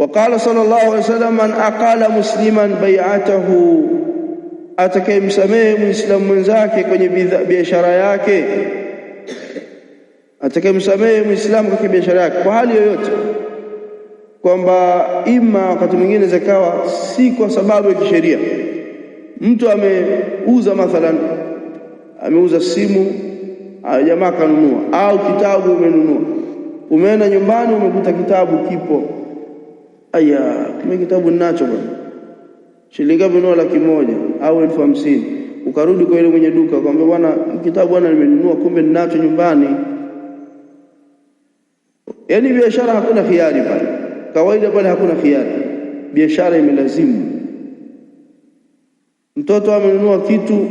Waqala sallallahu alayhi wasallam, man aqala musliman bai'atahu, atakayemsamehe muislamu mwenzake kwenye biashara yake, atakayemsamehe muislamu kwenye biashara yake kwa hali yoyote, kwamba ima wakati mwingine zikawa si kwa sababu ya kisheria. Mtu ameuza mathalan, ameuza simu, jamaa kanunua, au kitabu umenunua, umeenda nyumbani umekuta kitabu kipo, aya, kama kitabu ninacho bwana, shilingi ngapi? 100,000 au 50,000. Ukarudi kwa ile mwenye duka ukamwambia, bwana kitabu bwana nimenunua, kumbe ninacho nyumbani. Yaani biashara hakuna khiari pale, kawaida pale hakuna khiari, biashara imelazimu. Mtoto amenunua kitu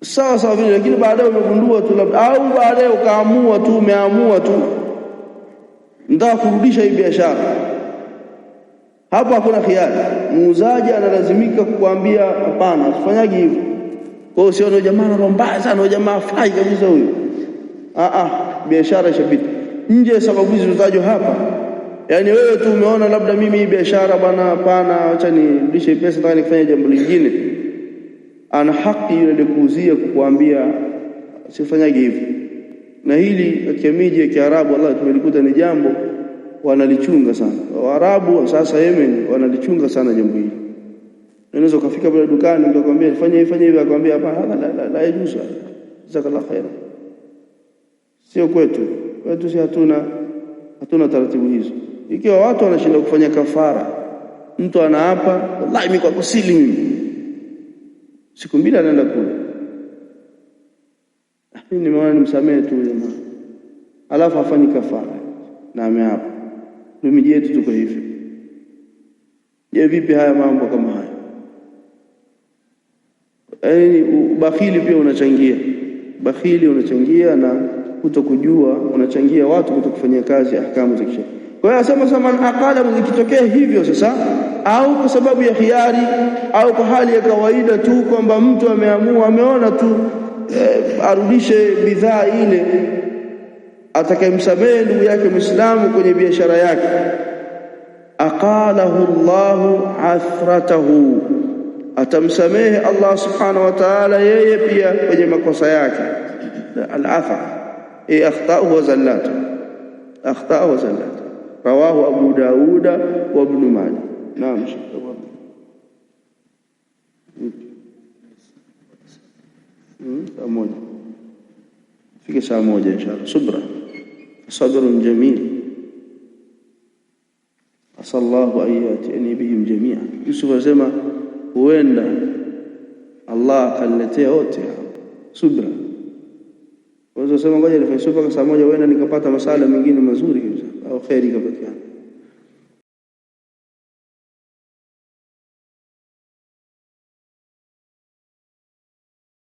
sawa sawa vile, lakini baadaye umegundua tu labda, au baadaye ukaamua tu, umeamua tu ndio kurudisha hii biashara, hapo hakuna khiari. Muuzaji analazimika kukuambia hapana, usifanyage hivyo. Kwa hiyo usione jamaa ana roho mbaya sana, jamaa afai kabisa huyo. Biashara ishabiti nje, sababu hizo zilizotajwa hapa. Yaani wewe tu umeona labda mimi hii biashara bwana, hapana, acha nirudishe pesa, nataka nifanye jambo lingine. Ana haki yule kuuzia kukuambia usifanyage hivyo. Na hili katika miji ya Kiarabu wallahi tumelikuta ni jambo wanalichunga sana. Waarabu sasa Yemen wanalichunga sana jambo hili. Unaweza kufika pale dukani mtu akwambia fanya hivi, akwambia hapana, la yajuzu, jazakallahu khair. Sio kwetu si hatuna taratibu hizo. Ikiwa watu wanashinda kufanya kafara, mtu anaapa wallahi mimi kwa kusili mimi siku mbili anaenda kule, mimi nimeona nimsamehe tu jamaa, alafu afanye kafara na ameapa. Ndio miji yetu tuko hivi. Je, vipi haya mambo kama haya? Yaani ubakhili pia unachangia, unachangia, na kutokujua unachangia watu kutokufanyia kazi ahkamu za kisheria. Kwa hiyo asema man aqala, ikitokea hivyo sasa, au kwa sababu ya khiari au kwa hali ya kawaida tu, kwamba mtu ameamua, ameona tu arudishe bidhaa ile, atakayemsamehe ndugu yake Muislamu kwenye biashara yake, aqalahu Allahu athratahu, atamsamehe Allah subhanahu wa ta'ala yeye pia kwenye makosa yake. Al-athar akhta'u wa zallatu, rawahu Abu Daud wa Ibn Majah. Naam, saa moja fika, saa moja inshallah. Sabrun jamil, asallahu ayatini bihim jami'an. Yusuf asema huenda Allah akaletea wote subra. Kwa hiyo sema ngoja nifanye subra kwa saa moja, huenda nikapata masala mengine mazuri au khairi kapatikana.